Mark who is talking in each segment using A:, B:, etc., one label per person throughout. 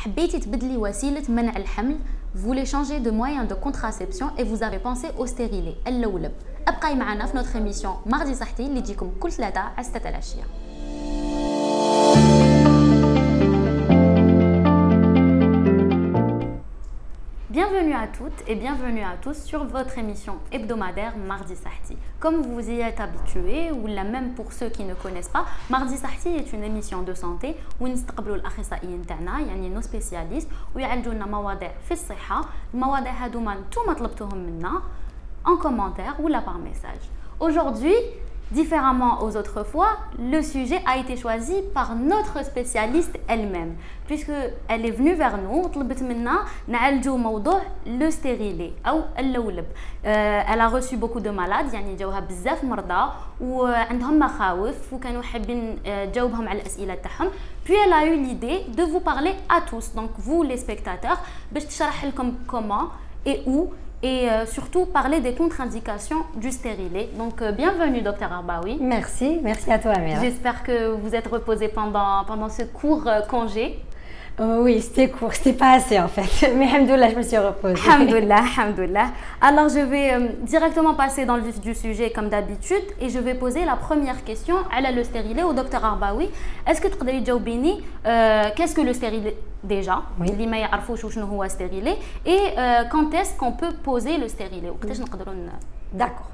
A: حبيتي تبدلي وسيلة منع الحمل, vous voulez changer de moyen de contraception et vous avez pensé au stérilet اللولب. ابقاي معنا في notre émission مرضي صحتي اللي تجيكم كل ثلاثة على 6 العشية. Bienvenue à toutes et bienvenue à tous sur votre émission hebdomadaire Mardi Sahti. Comme vous y êtes habitués, ou là même pour ceux qui ne connaissent pas, Mardi Sahti est une émission de santé où nous نستقبلوا الأخصائيين تاعنا يعني nos spécialistes ويعالجوا لنا مواضيع في الصحة. المواضيع هذوما نتوما طلبتوهم منا en commentaire ou là par message. Aujourd'hui, différemment aux autres fois, le sujet a été choisi par notre spécialiste elle-même, puisqu'elle est venue vers nous, طلبت منا نعالجوا موضوع le stérilet أو اللولب. Elle a reçu beaucoup de malades, يعني جاوها بزاف مرضى وعندهم مخاوف وكانوا حابين تجاوبهم على الأسئلة تاعهم. Puis elle a eu l'idée de vous parler à tous, donc vous les spectateurs, باش تشرح لكم comment et où et surtout parler des contre-indications du stérilet. Donc bienvenue Dr Arbaoui.
B: Merci à toi Amira.
A: J'espère que vous êtes reposé pendant ce court congé.
B: Oui, c'était court, c'était pas assez en fait, mais alhamdoulilah, je me suis reposée.
A: Alhamdoulilah. Alors je vais directement passer dans le vif du sujet comme d'habitude et je vais poser la première question à le stérilet au Dr Arbaoui. Est-ce que tu peux dire qu'est-ce que le stérilet déjà, اللي ما يعرفوش شنو هو stérilet, et quand est-ce qu'on peut poser le stérilet وقتاش نقدروا
B: D'accord.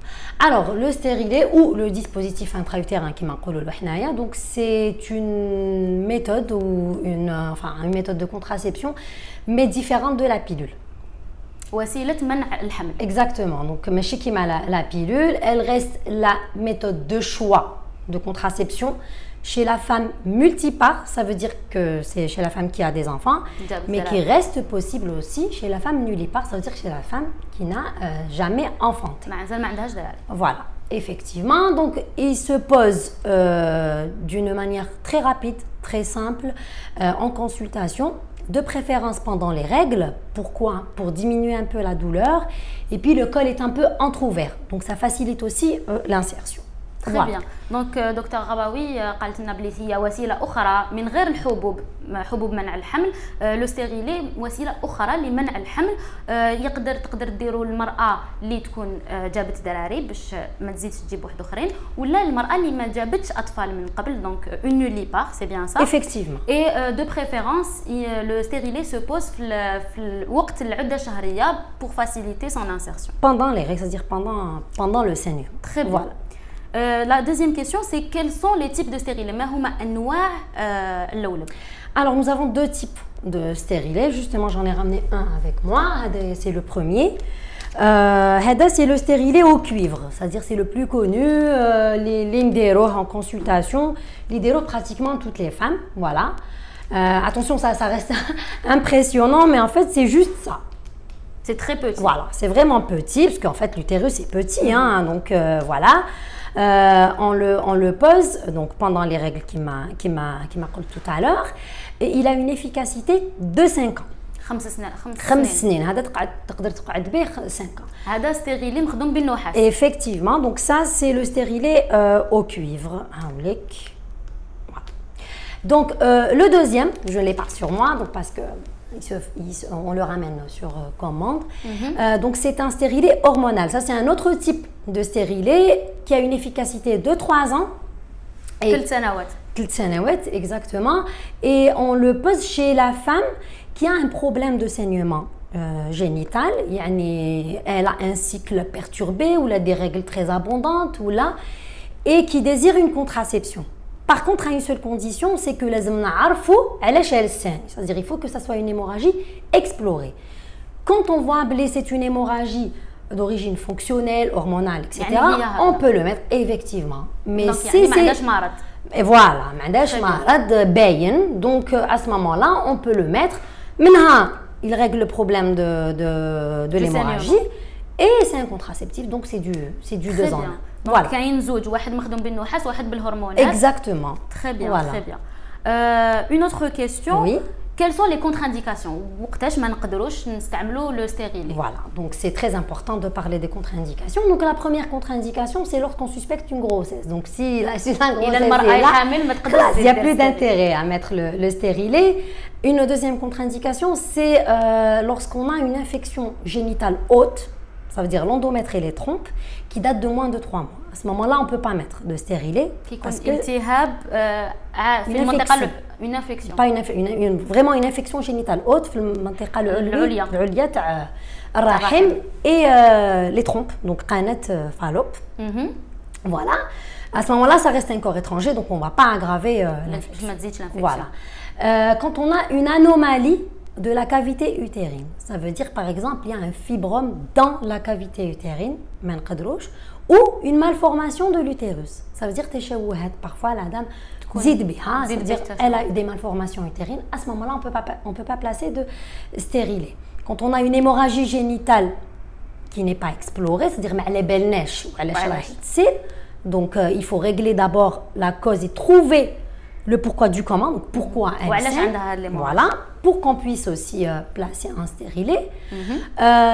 B: Alors, le stérilet ou le dispositif intra-utérin qui m'appelle donc c'est une méthode ou une méthode de contraception, mais différente de la pilule.
A: وسيلة منع الحمل.
B: Exactement. Donc, ماشي كيما la pilule, elle reste la méthode de choix de contraception chez la femme multipare, ça veut dire que c'est chez la femme qui a des enfants, mais qui reste possible aussi chez la femme nullipare, ça veut dire chez la femme qui n'a jamais enfanté. Voilà, effectivement. Donc, il se pose d'une manière très rapide, très simple, en consultation, de préférence pendant les règles. Pourquoi? Pour diminuer un peu la douleur. Et puis, le col est un peu entrouvert, donc ça facilite aussi l'insertion.
A: Très bien. Donc دكتور غباوي قالت لنا بلي هي وسيله اخرى من غير الحبوب حبوب منع الحمل. لو ستيريلي وسيله اخرى لمنع الحمل. تقدر ديروا المراه اللي تكون جابت دراري باش ما تزيدش تجيب واحد اخرين, ولا المراه اللي ما جابتش اطفال من قبل, donc une nullipare, c'est bien ça.
B: Effectivement.
A: Et de préférence le stérilet se pose في وقت العده الشهريه pour faciliter son insertion.
B: Pendant les règles, c'est-à-dire pendant le saignement.
A: Très bien. Voilà. La deuxième question, c'est quels sont les types de stérilets?
B: Alors, nous avons deux types de stérilets. Justement, j'en ai ramené un avec moi. C'est le premier. C'est le stérilet au cuivre. C'est-à-dire, c'est le plus connu. Les Lindero en consultation. Lindero, pratiquement toutes les femmes. Voilà. Attention, ça reste impressionnant, mais en fait, c'est juste ça.
A: C'est très petit.
B: Voilà, c'est vraiment petit, parce qu'en fait, l'utérus est petit. Hein, donc, voilà. On le pose donc pendant les règles qui m'a dit tout à l'heure, et il a une efficacité de 5 ans. 5 سنين. هذا تقدر تقعد به 5 ans.
A: هذا stérilet مخدوم بالنحاس.
B: Effectivement, donc ça c'est le stérilet au cuivre. Donc le deuxième, je l'ai pas sur moi, donc parce que on le ramène sur commande. Donc c'est un stérilet hormonal. Ça c'est un autre type de stérilet qui a une efficacité de 3 ans.
A: Et
B: 3 سنوات, exactement. Et on le pose chez la femme qui a un problème de saignement génital. Elle a un cycle perturbé ou des règles très abondantes ou là, et qui désire une contraception. Par contre, à une seule condition, c'est que c'est-à-dire il faut que ça soit une hémorragie explorée. Quand on voit que c'est une hémorragie d'origine fonctionnelle, hormonale, etc., on peut le mettre effectivement. Mais si c'est... Et voilà, donc à ce moment-là, on peut le mettre. Maintenant, il règle le problème de l'hémorragie et c'est un contraceptif, donc c'est du 2 ans.
A: Donc كاين زوج, واحد مخدوم بالنحاس واحد بالهرمونات.
B: Exactement.
A: Très bien, voilà. Très bien. Une autre question.
B: Oui.
A: Quelles sont les contre-indications? وقتاش ما نقدروش نستعملوا le stérilet?
B: Voilà, donc c'est très important de parler des contre-indications. Donc la première contre-indication, c'est lorsqu'on suspecte une grossesse. Donc si la grossesse est là, il n'y a plus d'intérêt à mettre le stérilet. Une deuxième contre-indication, c'est lorsqu'on a une infection génitale haute, ça veut dire l'endomètre et les trompes, qui datent de moins de 3 mois. À ce moment-là, on ne peut pas mettre de stérilet.
A: Parce que une infection.
B: Pas vraiment une infection génitale haute, et les trompes, donc qanat, fallope. Voilà. À ce moment-là, ça reste un corps étranger, donc on ne va pas aggraver l'infection. Voilà. Quand on a une anomalie de la cavité utérine, ça veut dire par exemple il y a un fibrome dans la cavité utérine, ou une malformation de l'utérus. Ça veut dire parfois la dame c'est-à-dire elle a des malformations utérines. À ce moment-là, on peut pas placer de stérilet. Quand on a une hémorragie génitale qui n'est pas explorée, c'est-à-dire donc il faut régler d'abord la cause et trouver le pourquoi du comment, donc pourquoi elle saigne, voilà, pour qu'on puisse aussi placer un stérilet.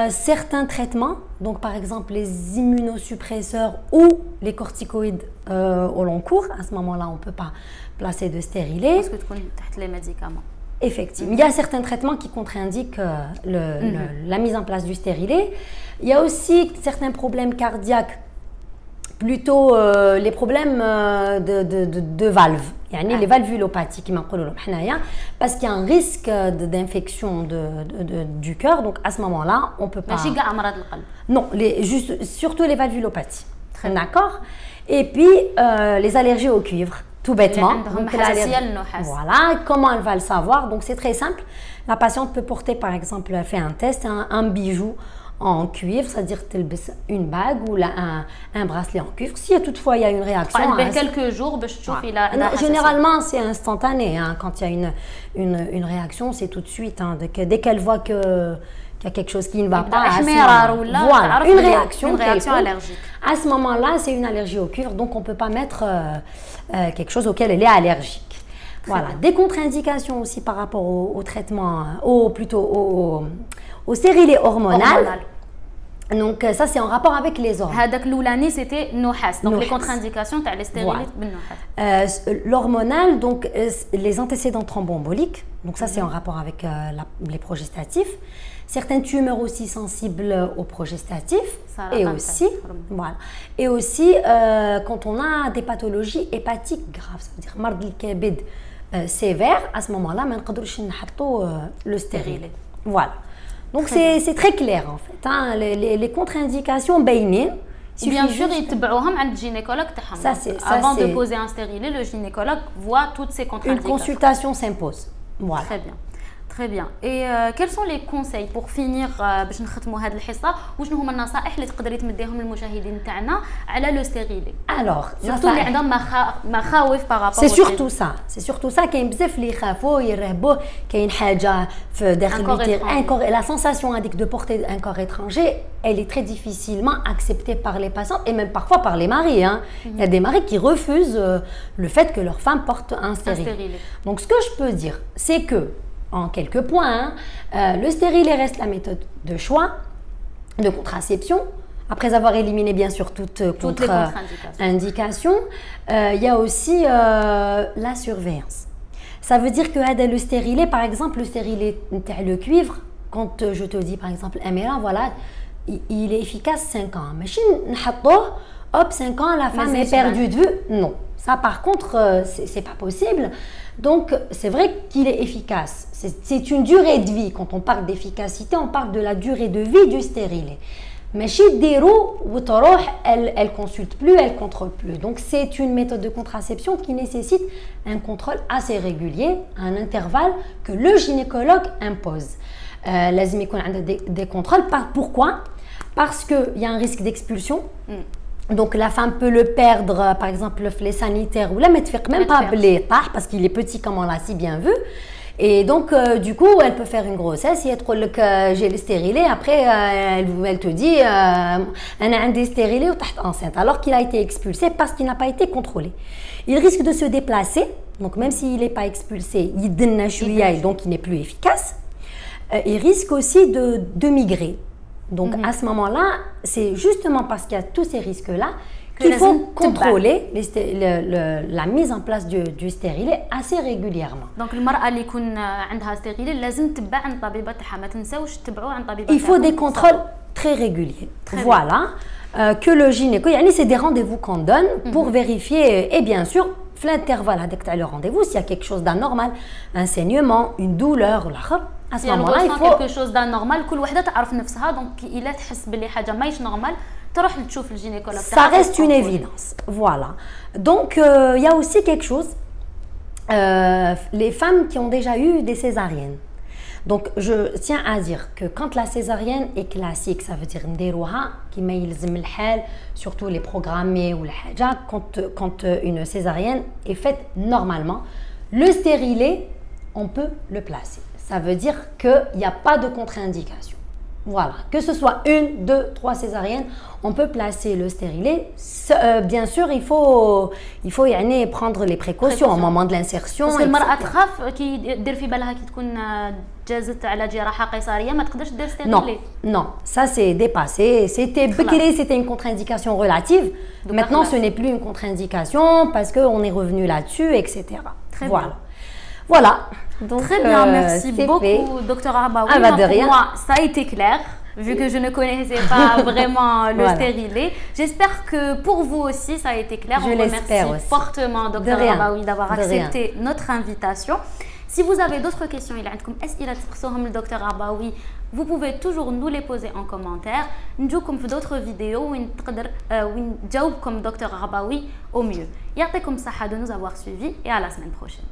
B: Certains traitements, donc par exemple les immunosuppresseurs ou les corticoïdes au long cours, à ce moment-là on ne peut pas placer de stérilet.
A: Parce que tu connais les médicaments.
B: Effectivement, il y a certains traitements qui contre-indiquent la mise en place du stérilet. Il y a aussi certains problèmes cardiaques, plutôt les problèmes de valves, les valvulopathies parce qu'il y a un risque d'infection du cœur, donc à ce moment-là on peut pas. Non, surtout les valvulopathies. D'accord. Et puis les allergies au cuivre, tout bêtement. Voilà, comment elle va le savoir? Donc c'est très simple. La patiente peut porter, par exemple, elle fait un test, un bijou en cuivre, c'est-à-dire une bague ou un bracelet en cuivre. Si toutefois il y a une réaction,
A: quelques jours,
B: généralement c'est instantané. Quand il y a une réaction, c'est tout de suite. Dès qu'elle voit qu'il y a quelque chose qui ne va pas, voilà, une réaction allergique. À ce moment-là, c'est une allergie au cuivre, donc on ne peut pas mettre quelque chose auquel elle est allergique. Voilà, des contre-indications aussi par rapport au traitement, au stérilet hormonal. Donc ça c'est en rapport avec les hormones.
A: C'était nohas. Donc les contre-indications tu as les stérilet
B: l'hormonal, donc les antécédents thromboemboliques. Donc ça c'est en rapport avec les progestatifs. Certaines tumeurs aussi sensibles aux progestatifs et aussi quand on a des pathologies hépatiques graves, ça veut dire mard el-kabid sévère, à ce moment-là ما نقدروش نحطوا le stérilet. Voilà. Donc c'est très clair en fait. Les contre-indications bainines.
A: Bien sûr, ils تبعوهم عند gynécologue تاعهم. Avant de poser un stérilet, le gynécologue voit toutes ces contre-indications.
B: Une consultation s'impose. Voilà.
A: Très bien. Très bien. Et quels sont les conseils pour finir باش نختموا هذه الحصه وشنو هما النصائح اللي تقدري تمديهم للمشاهدين تاعنا على لو ستيريلي؟
B: Alors,
A: surtout اللي عندهم مخاوف par rapport
B: c'est surtout ça كاين بزاف اللي يخافوا يرهبوا كاين حاجه في داخل la sensation de porter un corps étranger, elle est très difficilement acceptée par les patients et même parfois par les maris. Il y a des maris qui refusent le fait que leur femme porte un stérilet. Donc ce que je peux dire, c'est que en quelques points, le stérilet reste la méthode de choix de contraception. Après avoir éliminé bien sûr toutes contre-indications, il y a aussi la surveillance. Ça veut dire que le stérilet, par exemple, le stérilet le cuivre, quand je te dis par exemple, voilà, il est efficace 5 ans. Mais si hop, 5 ans, la femme est perdue de vue. Non. Ça, par contre, c'est pas possible. Donc, c'est vrai qu'il est efficace. C'est une durée de vie. Quand on parle d'efficacité, on parle de la durée de vie du stérilet. Mais chez Dero, elle consulte plus, elle contrôle plus. Donc, c'est une méthode de contraception qui nécessite un contrôle assez régulier, à un intervalle que le gynécologue impose. Lazim يكون عندها des contrôles. Pourquoi? Parce qu'il y a un risque d'expulsion. Donc la femme peut le perdre, par exemple les sanitaires ou la mettre même pas parce qu'il est petit comme on l'a si bien vu. Et donc du coup elle peut faire une grossesse et être j'ai le stérilet, après elle te dit elle a un stérilet ou t'es enceinte alors qu'il a été expulsé parce qu'il n'a pas été contrôlé. Il risque de se déplacer, donc même s'il n'est pas expulsé, donc il n'est plus efficace. Il risque aussi de migrer. Donc à ce moment-là, c'est justement parce qu'il y a tous ces risques-là qu'il faut contrôler la mise en place du stérilet assez régulièrement.
A: Donc المرأة اللي يكون عندها stérilet لازم تتبع عند طبيبة تاعها ما تنساوش تتبعوا عند طبيبة.
B: Il faut des contrôles très réguliers. Voilà. Que le gynéco, c'est des rendez-vous qu'on donne pour vérifier et bien sûr l'intervalle avec le rendez-vous s'il y a quelque chose d'anormal, un saignement, une douleur à ce moment-là il faut
A: quelque chose d'anormal كل وحده تعرف نفسها دونك الا تحس باللي حاجه ماهيش نورمال تروح تشوف الجينيكولوج.
B: Ça reste une évidence. Voilà. Donc il y a aussi quelque chose, les femmes qui ont déjà eu des césariennes. Donc je tiens à dire que quand la césarienne est classique, ça veut dire نديروها كيما يلزم الحال, surtout les programmés ou الحاجة, quand une césarienne est faite normalement, le stérilet on peut le placer. Ça veut dire qu'il n'y a pas de contre-indication. Voilà, que ce soit 1, 2, 3 césariennes, on peut placer le stérilet. Bien sûr, il faut prendre les précautions au moment de l'insertion.
A: Parce que المرأة تخاف كي دير في بالها كي تكون جازت على جراحة قيصرية ما تقدرش دير stérilet.
B: Non, ça c'est dépassé. C'était une contre-indication relative. Maintenant, ce n'est plus une contre-indication parce qu'on est revenu là-dessus, etc.
A: Très
B: voilà.
A: bien.
B: Voilà.
A: Donc, très bien, merci beaucoup, Docteur Arbaoui. Pour moi, ça a été clair, vu que je ne connaissais pas vraiment le stérilet. J'espère que pour vous aussi, ça a été clair.
B: Je l'espère aussi.
A: Fortement, Docteur Arbaoui, d'avoir accepté notre invitation. Si vous avez d'autres questions, le Docteur Arbaoui, vous pouvez toujours nous les poser en commentaire. Nous comme d'autres vidéos où nous comme Docteur Arbaoui au mieux. Yartekom Saha de nous avoir suivis et à la semaine prochaine.